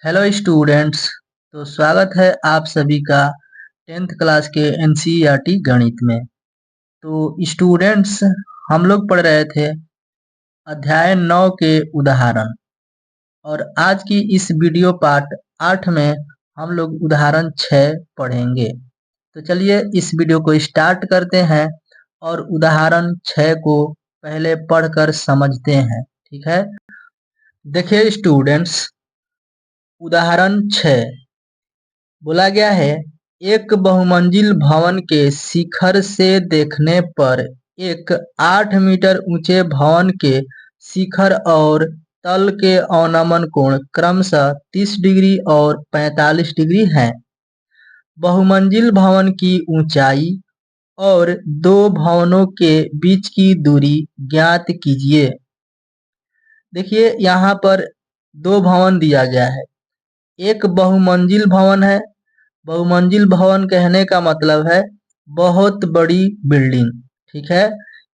Hello students. तो स्वागत है आप सभी का 10th क्लास के एनसीईआरटी गणित में। तो स्टूडेंट्स, हम लोग पढ़ रहे थे अध्याय 9 के उदाहरण, और आज की इस वीडियो पार्ट 8 में हम लोग उदाहरण 6 पढ़ेंगे। तो चलिए इस वीडियो को स्टार्ट करते हैं और उदाहरण 6 को पहले पढ़कर समझते हैं। ठीक है, देखिए स्टूडेंट्स, उदाहरण 6 बोला गया है, एक बहुमंजिल भवन के शिखर से देखने पर एक 8 मीटर ऊंचे भवन के शिखर और तल के अवनमन कोण क्रमशः 30 डिग्री और 45 डिग्री हैं। बहुमंजिल भवन की ऊंचाई और दो भवनों के बीच की दूरी ज्ञात कीजिए। देखिए यहाँ पर दो भवन दिया गया है। एक बहुमंजिल भवन है। बहुमंजिल भवन कहने का मतलब है बहुत बड़ी बिल्डिंग। ठीक है,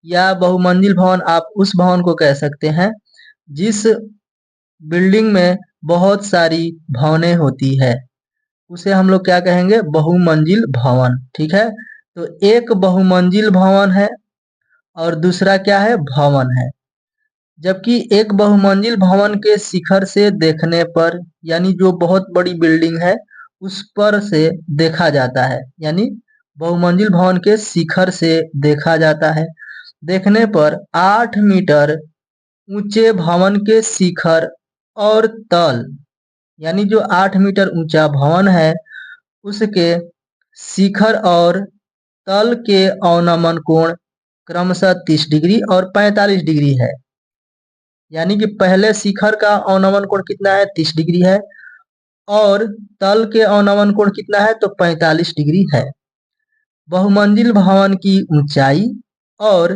या बहुमंजिल भवन आप उस भवन को कह सकते हैं जिस बिल्डिंग में बहुत सारी भवनें होती है, उसे हम लोग क्या कहेंगे, बहुमंजिल भवन। ठीक है, तो एक बहुमंजिल भवन है और दूसरा क्या है, भवन है। जबकि एक बहुमंजिल भवन के शिखर से देखने पर, यानी जो बहुत बड़ी बिल्डिंग है उस पर से देखा जाता है, यानी बहुमंजिल भवन के शिखर से देखा जाता है। देखने पर 8 मीटर ऊंचे भवन के शिखर और तल, यानी जो 8 मीटर ऊंचा भवन है उसके शिखर और तल के अवनमन कोण क्रमशः 30 डिग्री और 45 डिग्री है। यानी कि पहले शिखर का अवनमन कोण कितना है, 30 डिग्री है, और तल के अवनमन कोण कितना है, तो 45 डिग्री है। बहुमंजिल भवन की ऊंचाई और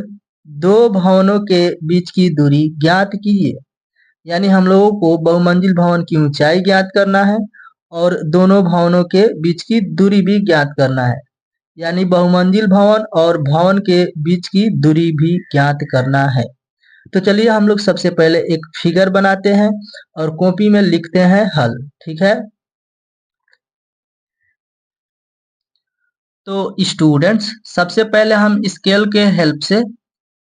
दो भवनों के बीच की दूरी ज्ञात कीजिए। यानी हम लोगों को बहुमंजिल भवन की ऊंचाई ज्ञात करना है और दोनों भवनों के बीच की दूरी भी ज्ञात करना है। यानी बहुमंजिल भवन और भवन के बीच की दूरी भी ज्ञात करना है। तो चलिए हम लोग सबसे पहले एक फिगर बनाते हैं और कॉपी में लिखते हैं हल। ठीक है, तो स्टूडेंट्स, सबसे पहले हम स्केल के हेल्प से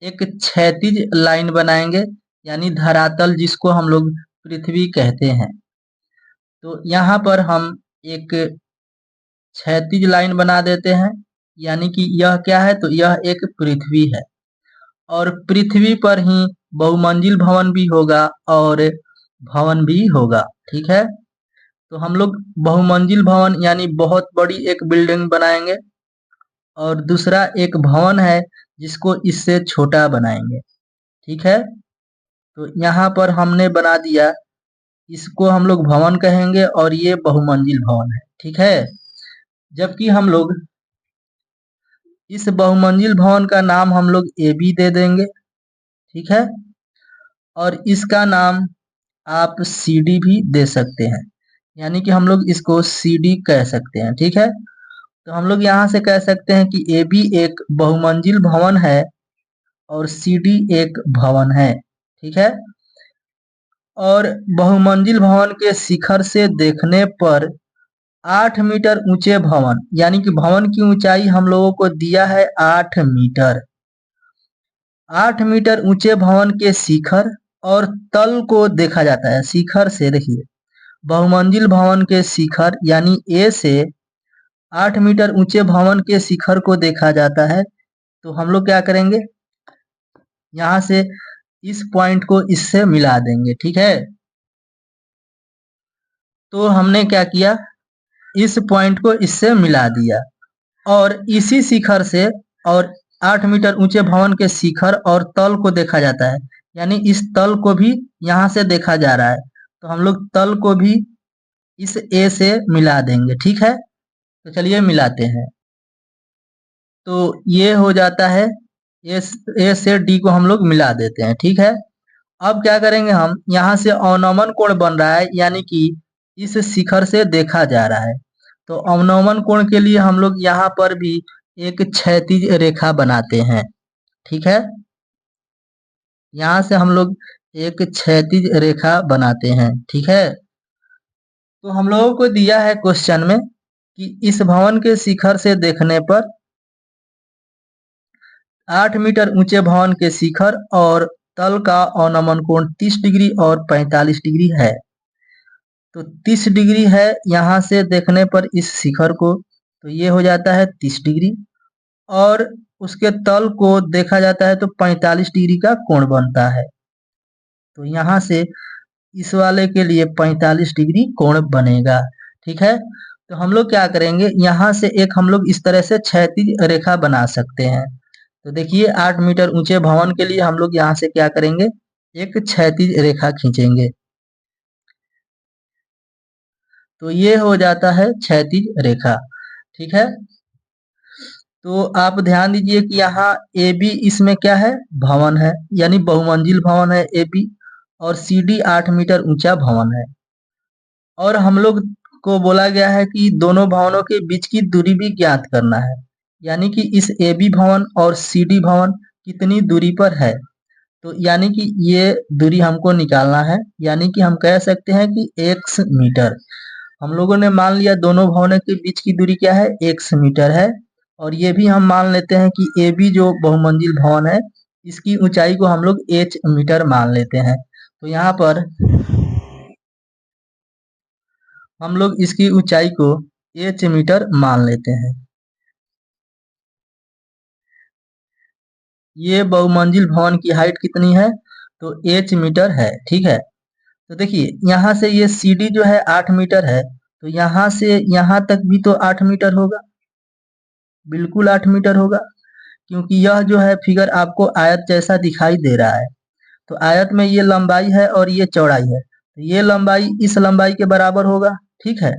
एक क्षैतिज लाइन बनाएंगे, यानी धरातल जिसको हम लोग पृथ्वी कहते हैं। तो यहाँ पर हम एक क्षैतिज लाइन बना देते हैं, यानी कि यह क्या है, तो यह एक पृथ्वी है और पृथ्वी पर ही बहुमंजिल भवन भी होगा और भवन भी होगा। ठीक है, तो हम लोग बहुमंजिल भवन यानी बहुत बड़ी एक बिल्डिंग बनाएंगे और दूसरा एक भवन है जिसको इससे छोटा बनाएंगे। ठीक है, तो यहाँ पर हमने बना दिया, इसको हम लोग भवन कहेंगे और ये बहुमंजिल भवन है। ठीक है, जबकि हम लोग इस बहुमंजिल भवन का नाम हम लोग ए बी दे देंगे। ठीक है, और इसका नाम आप सी डी भी दे सकते हैं, यानी कि हम लोग इसको सी डी कह सकते हैं। ठीक है, तो हम लोग यहाँ से कह सकते हैं कि ए बी एक बहुमंजिल भवन है और सी डी एक भवन है। ठीक है, और बहुमंजिल भवन के शिखर से देखने पर 8 मीटर ऊंचे भवन, यानी कि भवन की ऊंचाई हम लोगों को दिया है 8 मीटर। 8 मीटर ऊंचे भवन के शिखर और तल को देखा जाता है। शिखर से देखिए, बहुमंजिल भवन के शिखर यानी ए से 8 मीटर ऊंचे भवन के शिखर को देखा जाता है। तो हम लोग क्या करेंगे, यहाँ से इस पॉइंट को इससे मिला देंगे। ठीक है, तो हमने क्या किया, इस पॉइंट को इससे मिला दिया और इसी शिखर से और 8 मीटर ऊंचे भवन के शिखर और तल को देखा जाता है, यानी इस तल को भी यहाँ से देखा जा रहा है। तो हम लोग तल को भी इस ए से मिला देंगे। ठीक है, तो चलिए मिलाते हैं। तो ये हो जाता है, ए से डी को हम लोग मिला देते हैं। ठीक है, अब क्या करेंगे, हम यहाँ से अवनमन कोण बन रहा है, यानी कि इस शिखर से देखा जा रहा है। तो अवनमन कोण के लिए हम लोग यहाँ पर भी एक क्षैतिज रेखा बनाते हैं। ठीक है, यहाँ से हम लोग एक क्षैतिज रेखा बनाते हैं। ठीक है, तो हम लोगों को दिया है क्वेश्चन में कि इस भवन के शिखर से देखने पर 8 मीटर ऊंचे भवन के शिखर और तल का अवनमन कोण 30 डिग्री और 45 डिग्री है। तो 30 डिग्री है यहाँ से देखने पर इस शिखर को, तो ये हो जाता है 30 डिग्री, और उसके तल को देखा जाता है तो 45 डिग्री का कोण बनता है। तो यहाँ से इस वाले के लिए 45 डिग्री कोण बनेगा। ठीक है, तो हम लोग क्या करेंगे, यहाँ से एक हम लोग इस तरह से क्षैतिज रेखा बना सकते हैं। तो देखिए 8 मीटर ऊंचे भवन के लिए हम लोग यहाँ से क्या करेंगे, एक क्षैतिज रेखा खींचेंगे। तो ये हो जाता है क्षैतिज रेखा। ठीक है, तो आप ध्यान दीजिए कि यहाँ ए बी इसमें क्या है, भवन है, यानी बहुमंजिल भवन है ए बी, और सी डी 8 मीटर ऊंचा भवन है। और हम लोग को बोला गया है कि दोनों भवनों के बीच की दूरी भी ज्ञात करना है, यानी कि इस ए बी भवन और सी डी भवन कितनी दूरी पर है। तो यानी कि ये दूरी हमको निकालना है, यानी कि हम कह सकते हैं कि x मीटर। हम लोगों ने मान लिया दोनों भवनों के बीच की दूरी क्या है, x मीटर है। और ये भी हम मान लेते हैं कि ए बी जो बहुमंजिल भवन है इसकी ऊंचाई को हम लोग h मीटर मान लेते हैं। तो यहाँ पर हम लोग इसकी ऊंचाई को h मीटर मान लेते हैं। ये बहुमंजिल भवन की हाइट कितनी है, तो h मीटर है। ठीक है, तो देखिए यहाँ से ये सी डी जो है 8 मीटर है, तो यहाँ से यहाँ तक भी तो 8 मीटर होगा, बिल्कुल 8 मीटर होगा, क्योंकि यह जो है फिगर आपको आयत जैसा दिखाई दे रहा है। तो आयत में ये लंबाई है और ये चौड़ाई है, तो ये लंबाई इस लंबाई के बराबर होगा। ठीक है,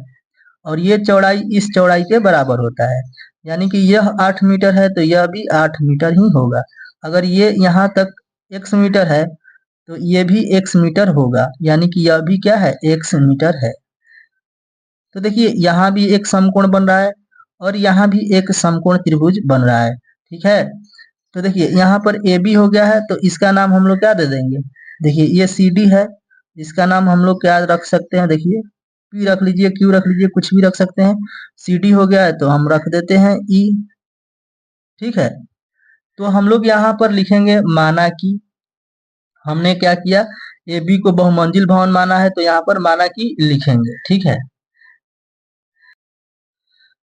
और ये चौड़ाई इस चौड़ाई के बराबर होता है, यानी कि यह 8 मीटर है तो यह भी 8 मीटर ही होगा। अगर ये यहाँ तक x मीटर है तो ये भी x मीटर होगा, यानी कि यह भी क्या है, x मीटर है। तो देखिए यहाँ भी एक समकोण बन रहा है और यहाँ भी एक समकोण त्रिभुज बन रहा है। ठीक है, तो देखिए यहाँ पर ए बी हो गया है, तो इसका नाम हम लोग क्या दे देंगे, देखिए ये सी डी है, इसका नाम हम लोग क्या रख सकते हैं, देखिए पी रख लीजिए, क्यू रख लीजिए, कुछ भी रख सकते हैं। सी डी हो गया है तो हम रख देते हैं ई। ठीक है, तो हम लोग यहाँ पर लिखेंगे माना कि, हमने क्या किया, ए बी को बहुमंजिल भवन माना है तो यहाँ पर माना कि लिखेंगे। ठीक है,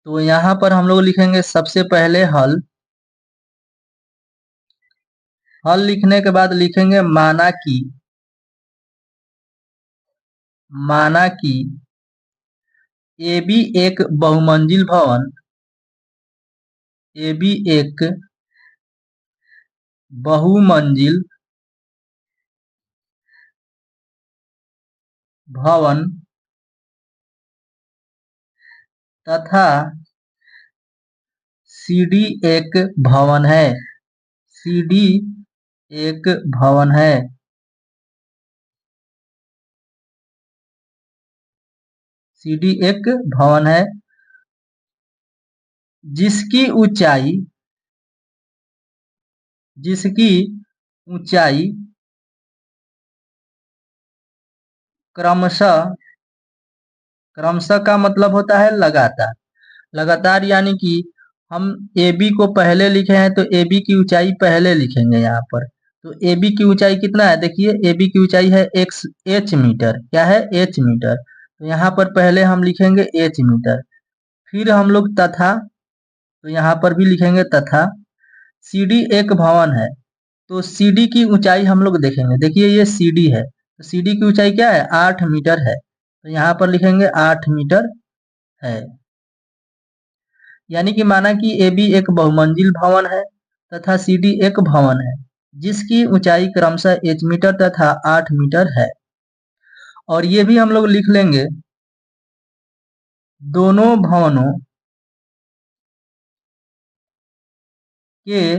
तो यहाँ पर हम लोग लिखेंगे सबसे पहले हल। हल लिखने के बाद लिखेंगे माना कि ए बी एक बहुमंजिल भवन, ए बी एक बहुमंजिल भवन तथा सी डी एक भवन है, सी डी एक भवन है। सी डी एक भवन है जिसकी ऊंचाई क्रमशः, क्रमशः का मतलब होता है लगातार, लगातार यानी कि हम ए बी को पहले लिखे हैं तो ए बी की ऊंचाई पहले लिखेंगे यहाँ पर। तो ए बी की ऊंचाई कितना है, देखिए ए बी की ऊंचाई है एक्स एच मीटर, क्या है, एच मीटर। तो यहाँ पर पहले हम लिखेंगे एच मीटर, फिर हम लोग तथा, तो यहाँ पर भी लिखेंगे तथा सी डी एक भवन है, तो सी डी की ऊंचाई हम लोग देखेंगे, देखिए ये सी डी है, तो सी डी की ऊंचाई क्या है, 8 मीटर है, तो यहाँ पर लिखेंगे 8 मीटर है। यानी कि माना कि ए बी एक बहुमंजिल भवन है तथा सी डी एक भवन है जिसकी ऊंचाई क्रमशः एच मीटर तथा 8 मीटर है। और ये भी हम लोग लिख लेंगे दोनों भवनों के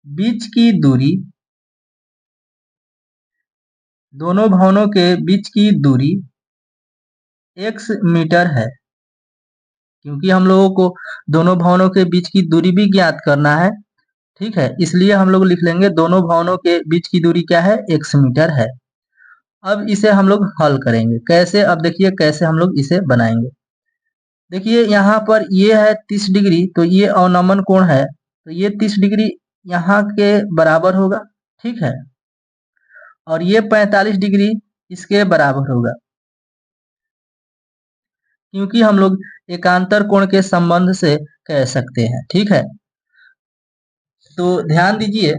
बीच की दूरी, दोनों भवनों के बीच की दूरी x मीटर है, क्योंकि हम लोगों को दोनों भवनों के बीच की दूरी भी ज्ञात करना है। ठीक है, इसलिए हम लोग लिख लेंगे दोनों भवनों के बीच की दूरी क्या है, x मीटर है। अब इसे हम लोग हल करेंगे कैसे, अब देखिए कैसे हम लोग इसे बनाएंगे। देखिए यहाँ पर ये है 30 डिग्री, तो ये अवनमन कोण है, तो ये 30 डिग्री यहाँ के बराबर होगा, ठीक है। और ये 45 डिग्री इसके बराबर होगा, क्योंकि हम लोग एकांतर कोण के संबंध से कह सकते हैं, ठीक है। तो ध्यान दीजिए,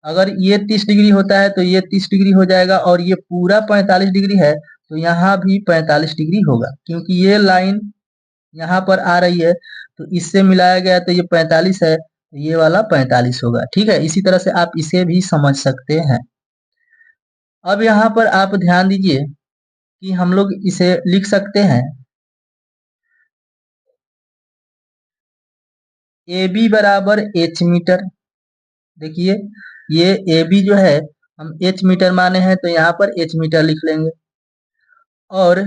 अगर ये 30 डिग्री होता है तो ये 30 डिग्री हो जाएगा, और ये पूरा 45 डिग्री है तो यहाँ भी 45 डिग्री होगा, क्योंकि ये लाइन यहाँ पर आ रही है तो इससे मिलाया गया तो ये 45 है, तो ये वाला 45 होगा, ठीक है। इसी तरह से आप इसे भी समझ सकते हैं। अब यहाँ पर आप ध्यान दीजिए कि हम लोग इसे लिख सकते हैं ए बी बराबर एच मीटर। देखिए ये ए बी जो है हम एच मीटर माने हैं, तो यहाँ पर एच मीटर लिख लेंगे। और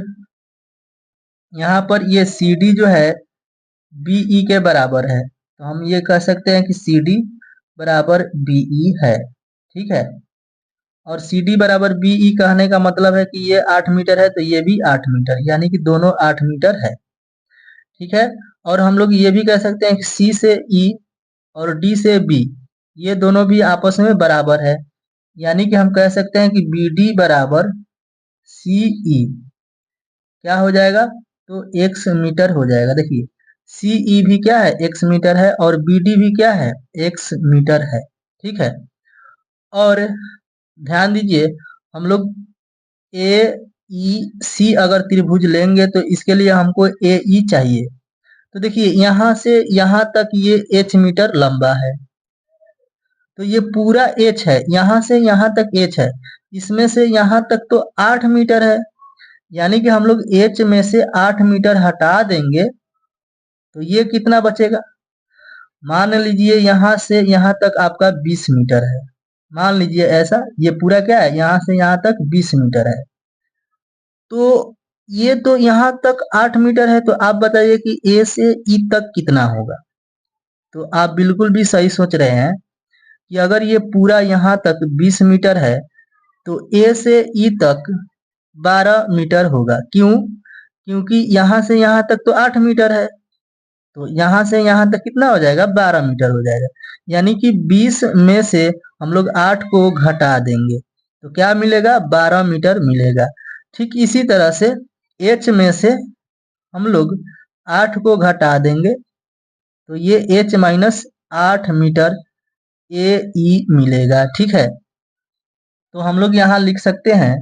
यहाँ पर ये सी डी जो है बीई के बराबर है, तो हम ये कह सकते हैं कि सी डी बराबर बीई है, ठीक है। और सी डी बराबर बीई कहने का मतलब है कि ये 8 मीटर है तो ये भी 8 मीटर, यानी कि दोनों 8 मीटर है, ठीक है। और हम लोग ये भी कह सकते हैं कि सी से ई और डी से बी ये दोनों भी आपस में बराबर है, यानी कि हम कह सकते हैं कि बी डी बराबर सी ई क्या हो जाएगा, तो एक्स मीटर हो जाएगा। देखिए सी ई भी क्या है, एक्स मीटर है, और बी डी भी क्या है, एक्स मीटर है, ठीक है। और ध्यान दीजिए, हम लोग ए ई सी अगर त्रिभुज लेंगे तो इसके लिए हमको ए ई चाहिए। तो देखिए यहाँ से यहाँ तक ये एच मीटर लंबा है, तो ये पूरा एच है, यहाँ से यहाँ तक एच है, इसमें से यहाँ तक तो 8 मीटर है, यानी कि हम लोग एच में से 8 मीटर हटा देंगे तो ये कितना बचेगा। मान लीजिए यहाँ से यहाँ तक आपका 20 मीटर है, मान लीजिए ऐसा, ये पूरा क्या है, यहाँ से यहाँ तक 20 मीटर है, तो ये तो यहाँ तक 8 मीटर है, तो आप बताइए कि ए से ई तक कितना होगा। तो आप बिल्कुल भी सही सोच रहे हैं कि अगर ये पूरा यहाँ तक 20 मीटर है तो ए से ई तक 12 मीटर होगा। क्यों? क्योंकि यहाँ से यहाँ तक तो 8 मीटर है, तो यहाँ से यहाँ तक कितना हो जाएगा, 12 मीटर हो जाएगा, यानी कि 20 में से हम लोग 8 को घटा देंगे तो क्या मिलेगा, 12 मीटर मिलेगा। ठीक इसी तरह से एच में से हम लोग 8 को घटा देंगे तो ये एच माइनस 8 मीटर ए ई मिलेगा, ठीक है। तो हम लोग यहाँ लिख सकते हैं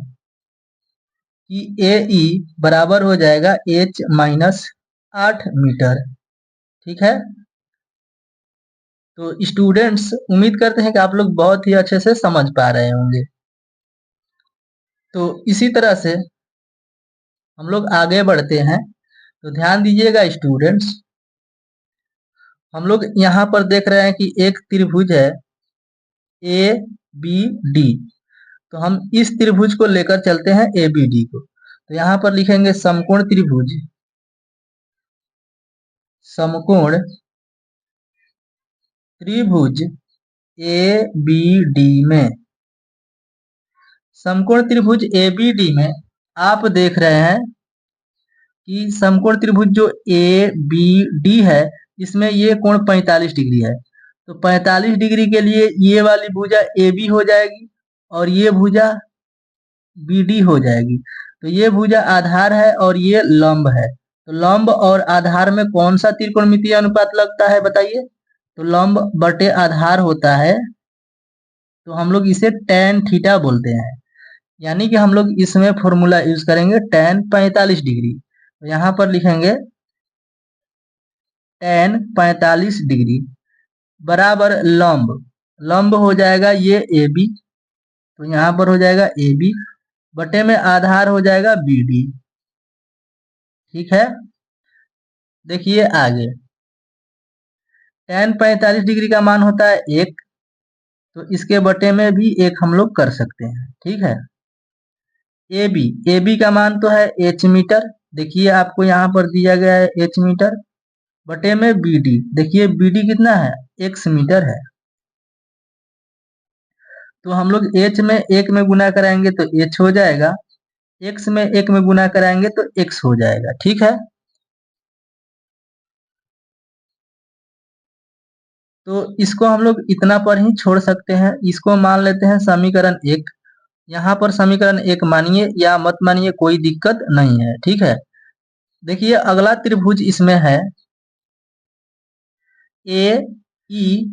कि ए ई बराबर हो जाएगा एच माइनस 8 मीटर, ठीक है। तो स्टूडेंट्स उम्मीद करते हैं कि आप लोग बहुत ही अच्छे से समझ पा रहे होंगे। तो इसी तरह से हम लोग आगे बढ़ते हैं, तो ध्यान दीजिएगा स्टूडेंट्स, हम लोग यहाँ पर देख रहे हैं कि एक त्रिभुज है ए बी डी, तो हम इस त्रिभुज को लेकर चलते हैं ए बी डी को। तो यहाँ पर लिखेंगे समकोण त्रिभुज, समकोण त्रिभुज ए बी डी में, समकोण त्रिभुज ए बी डी में आप देख रहे हैं कि समकोण त्रिभुज जो ए बी डी है इसमें ये कोण 45 डिग्री है, तो 45 डिग्री के लिए ये वाली भुजा ए बी हो जाएगी और ये भुजा बी डी हो जाएगी। तो ये भुजा आधार है और ये लंब है, तो लंब और आधार में कौन सा त्रिकोणमितीय अनुपात लगता है बताइए, तो लंब बटे आधार होता है, तो हम लोग इसे tan थीटा बोलते हैं, यानी कि हम लोग इसमें फॉर्मूला यूज करेंगे tan 45 डिग्री, तो यहाँ पर लिखेंगे tan 45 डिग्री बराबर लंब, लंब हो जाएगा ये ए बी, तो यहाँ पर हो जाएगा ए बी बटे में आधार हो जाएगा बी डी, ठीक है। देखिए आगे tan 45 डिग्री का मान होता है 1, तो इसके बटे में भी 1 हम लोग कर सकते हैं, ठीक है। ए बी का मान तो है एच मीटर, देखिए आपको यहाँ पर दिया गया है एच मीटर, बटे में बी डी, देखिए बी डी कितना है, एक्स मीटर है। तो हम लोग h में 1 में गुना कराएंगे तो h हो जाएगा, x में 1 में गुना कराएंगे तो x हो जाएगा। ठीक है, तो इसको हम लोग इतना पर ही छोड़ सकते हैं। इसको मान लेते हैं समीकरण 1। यहाँ पर समीकरण 1 मानिए या मत मानिए, कोई दिक्कत नहीं है। ठीक है, देखिए अगला त्रिभुज इसमें है ए ई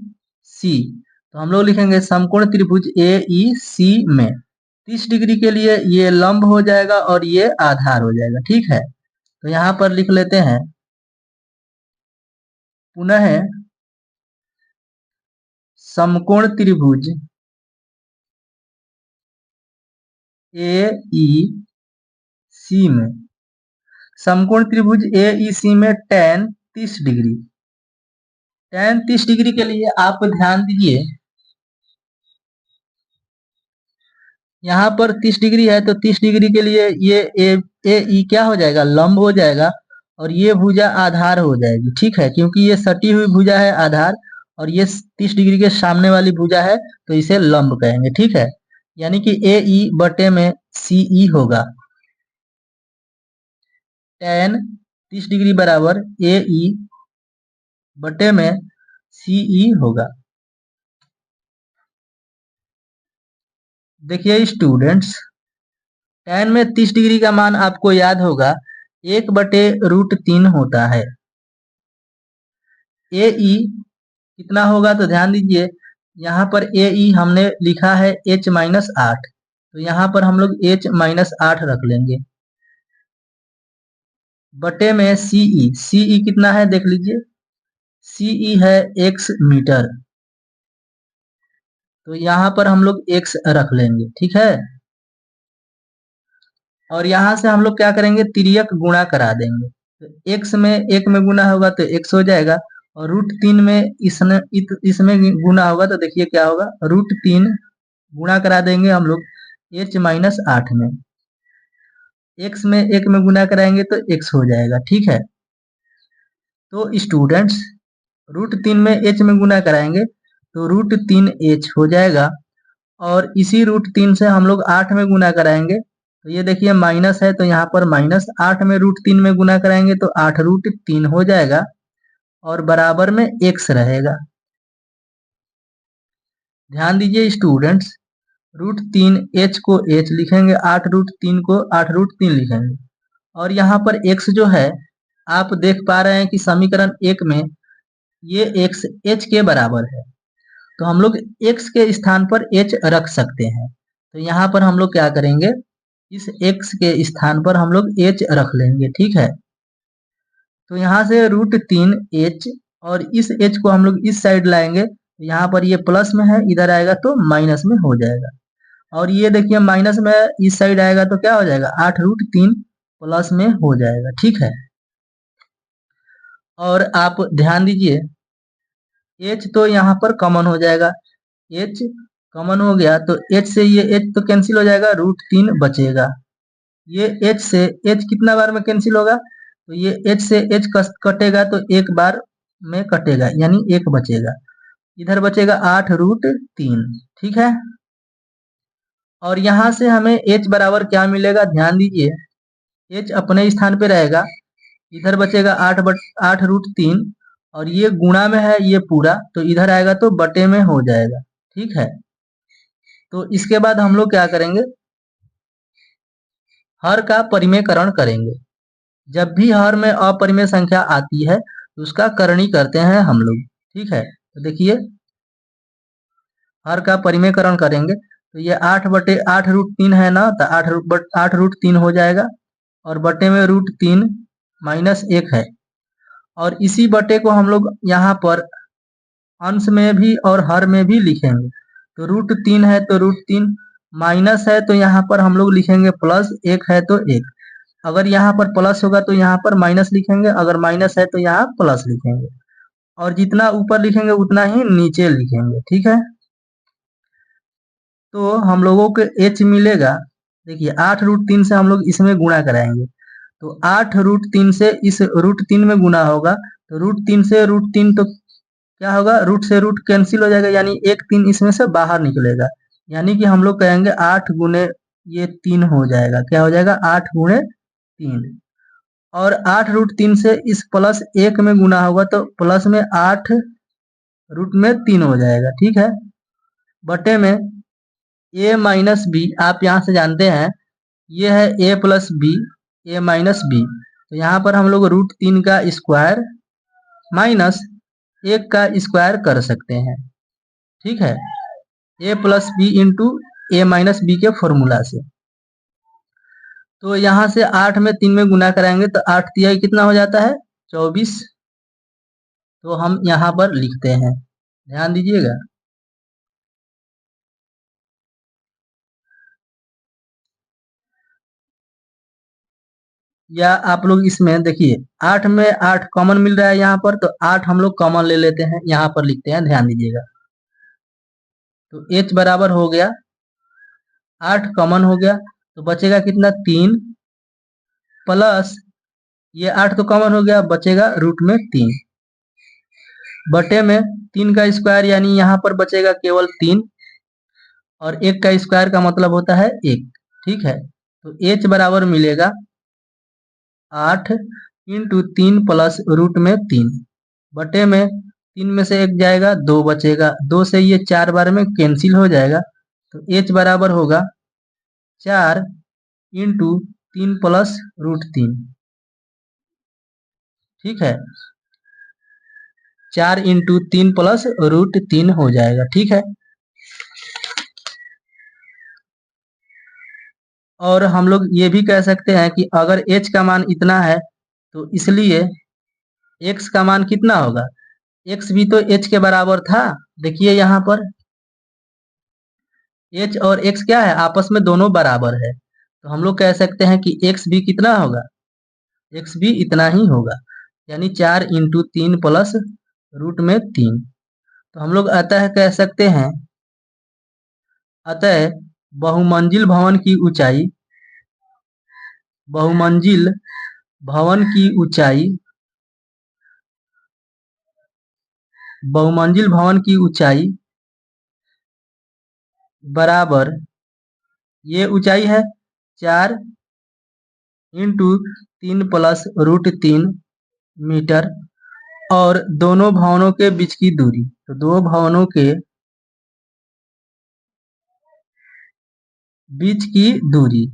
सी, तो हम लोग लिखेंगे समकोण त्रिभुज ए ई सी में 30 डिग्री के लिए ये लंब हो जाएगा और ये आधार हो जाएगा। ठीक है, तो यहाँ पर लिख लेते हैं पुनः समकोण त्रिभुज ए ई सी में, समकोण त्रिभुज ए ई सी में tan 30 डिग्री, tan 30 डिग्री के लिए आप ध्यान दीजिए, यहाँ पर 30 डिग्री है तो 30 डिग्री के लिए ये ए ई क्या हो जाएगा, लंब हो जाएगा और ये भुजा आधार हो जाएगी। ठीक है, क्योंकि ये सटी हुई भुजा है आधार और ये 30 डिग्री के सामने वाली भुजा है तो इसे लंब कहेंगे। ठीक है, यानी कि ए ई बटे में सी ई होगा, tan 30 डिग्री बराबर ए ई बटे में सी ई होगा। देखिए स्टूडेंट्स, tan में 30 डिग्री का मान आपको याद होगा 1/√3 होता है। ए ई कितना होगा तो ध्यान दीजिए, यहाँ पर ए ई हमने लिखा है h-8, तो यहाँ पर हम लोग h-8 रख लेंगे बटे में सीई। सीई कितना है देख लीजिए, सीई है x मीटर, तो यहाँ पर हम लोग x रख लेंगे। ठीक है, और यहाँ से हम लोग क्या करेंगे, तिर्यक गुणा करा देंगे, तो x में 1 में गुना होगा तो x हो जाएगा और √3 में इसमें गुना होगा तो देखिए क्या होगा, √3 गुणा करा देंगे हम लोग h-8 में, x में 1 में गुना कराएंगे तो x हो जाएगा। ठीक है, तो स्टूडेंट्स √3 में h में गुना कराएंगे तो √3h हो जाएगा और इसी √3 से हम लोग 8 में गुना कराएंगे तो ये देखिए माइनस है तो यहाँ पर -8 में √3 में गुना कराएंगे तो 8√3 हो जाएगा और बराबर में x रहेगा। ध्यान दीजिए स्टूडेंट्स, √3 h को h लिखेंगे, 8√3 को 8√3 लिखेंगे और यहाँ पर x जो है आप देख पा रहे हैं कि समीकरण 1 में ये x h के बराबर है, तो हम लोग x के स्थान पर h रख सकते हैं। तो यहाँ पर हम लोग क्या करेंगे, इस x के स्थान पर हम लोग h रख लेंगे। ठीक है, तो यहाँ से √3h और इस h को हम लोग इस साइड लाएंगे, तो यहाँ पर ये प्लस में है, इधर आएगा तो माइनस में हो जाएगा और ये देखिए माइनस में इस साइड आएगा तो क्या हो जाएगा, 8√3 प्लस में हो जाएगा। ठीक है, और आप ध्यान दीजिए h तो यहाँ पर कॉमन हो जाएगा, h कॉमन हो गया तो h से ये h तो कैंसिल हो जाएगा, √3 बचेगा। ये h से h कितना बार में कैंसिल होगा, तो ये h से h कटेगा तो एक बार में कटेगा यानी 1 बचेगा, इधर बचेगा 8√3। ठीक है, और यहाँ से हमें h बराबर क्या मिलेगा, ध्यान दीजिए h अपने स्थान पे रहेगा, इधर बचेगा 8√3 और ये गुणा में है ये पूरा, तो इधर आएगा तो बटे में हो जाएगा। ठीक है, तो इसके बाद हम लोग क्या करेंगे, हर का परिमेयकरण करेंगे। जब भी हर में अपरिमेय संख्या आती है तो उसका करणी करते हैं हम लोग। ठीक है, तो देखिए हर का परिमेयकरण करेंगे तो ये 8/8√3 है ना, तो 8√3 हो जाएगा और बटे में √3 -1 है और इसी बटे को हम लोग यहाँ पर अंश में भी और हर में भी लिखेंगे, तो √3 है तो √3, माइनस है तो यहाँ पर हम लोग लिखेंगे प्लस, 1 है तो 1, अगर यहाँ पर प्लस होगा तो यहाँ पर माइनस लिखेंगे, अगर माइनस है तो यहाँ प्लस लिखेंगे और जितना ऊपर लिखेंगे उतना ही नीचे लिखेंगे। ठीक है, तो हम लोगों को h मिलेगा, देखिए 8√3 से हम लोग इसमें गुणा कराएंगे तो 8√3 से इस √3 में गुना होगा तो √3 से √3 तो क्या होगा, रूट से रूट कैंसिल हो जाएगा यानी 1 3 इसमें से बाहर निकलेगा, यानी कि हम लोग कहेंगे 8 गुने ये 3 हो जाएगा। क्या हो जाएगा? 8 गुणे 3। और 8√3 से इस प्लस 1 में गुना होगा तो प्लस में 8 रूट में 3 हो जाएगा। ठीक है, बटे में a माइनस बी। आप यहाँ से जानते हैं ये है a plus B, a minus B. तो यहाँ पर हम लोग √3 का स्क्वायर माइनस 1 का स्क्वायर कर सकते हैं। ठीक है, a plus B into a minus B के फॉर्मूला से। तो यहाँ से 8 में 3 में गुना कराएंगे तो 8 तिहाई कितना हो जाता है? 24। तो हम यहाँ पर लिखते हैं, ध्यान दीजिएगा। या आप लोग इसमें देखिए 8 में 8 कॉमन मिल रहा है यहाँ पर, तो 8 हम लोग कॉमन ले लेते हैं, यहाँ पर लिखते हैं, ध्यान दीजिएगा। तो h बराबर हो गया 8 कॉमन हो गया तो बचेगा कितना? 3 प्लस ये 8 तो कॉमन हो गया, बचेगा रूट में 3 बटे में 3 का स्क्वायर, यानी यहाँ पर बचेगा केवल 3 और 1 का स्क्वायर का मतलब होता है 1। ठीक है, तो h बराबर मिलेगा 8 इंटू 3 प्लस रूट में 3 बटे में 3 में से 1 जाएगा, 2 बचेगा, 2 से ये 4 बार में कैंसिल हो जाएगा। तो h बराबर होगा 4 इंटू 3 प्लस रूट 3। ठीक है, 4 इंटू 3 प्लस रूट 3 हो जाएगा। ठीक है, और हम लोग ये भी कह सकते हैं कि अगर h का मान इतना है तो इसलिए x का मान कितना होगा? x भी तो h के बराबर था। देखिए यहाँ पर h और x क्या है? आपस में दोनों बराबर है। तो हम लोग कह सकते हैं कि x भी कितना होगा? x भी इतना ही होगा, यानी 4 इंटू 3 प्लस रूट में 3। तो हम लोग अतः कह सकते हैं, अतः बहुमंजिल भवन की ऊंचाई, बहुमंजिल भवन की ऊंचाई, बहुमंजिल भवन की ऊंचाई बराबर, ये ऊंचाई है 4 इंटू 3 प्लस रूट 3 मीटर, और दोनों भवनों के बीच की दूरी, तो दो भवनों के बीच की दूरी,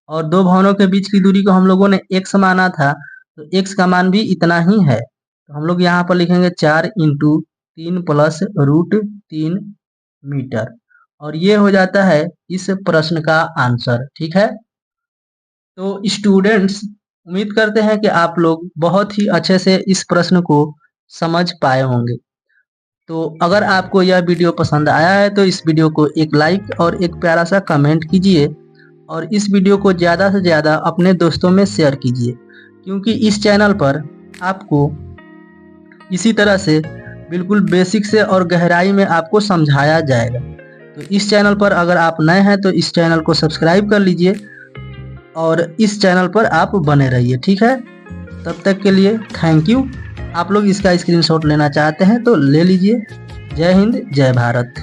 और दो भवनों के बीच की दूरी को हम लोगों ने x माना था, तो x का मान भी इतना ही है। तो हम लोग यहाँ पर लिखेंगे 4 इंटू 3 प्लस रूट 3 मीटर, और ये हो जाता है इस प्रश्न का आंसर। ठीक है, तो स्टूडेंट्स उम्मीद करते हैं कि आप लोग बहुत ही अच्छे से इस प्रश्न को समझ पाए होंगे। तो अगर आपको यह वीडियो पसंद आया है तो इस वीडियो को एक लाइक और एक प्यारा सा कमेंट कीजिए, और इस वीडियो को ज़्यादा से ज़्यादा अपने दोस्तों में शेयर कीजिए, क्योंकि इस चैनल पर आपको इसी तरह से बिल्कुल बेसिक से और गहराई में आपको समझाया जाएगा। तो इस चैनल पर अगर आप नए हैं तो इस चैनल को सब्सक्राइब कर लीजिए और इस चैनल पर आप बने रहिए। ठीक है, तब तक के लिए थैंक यू। आप लोग इसका स्क्रीनशॉट लेना चाहते हैं तो ले लीजिए। जय हिंद, जय भारत।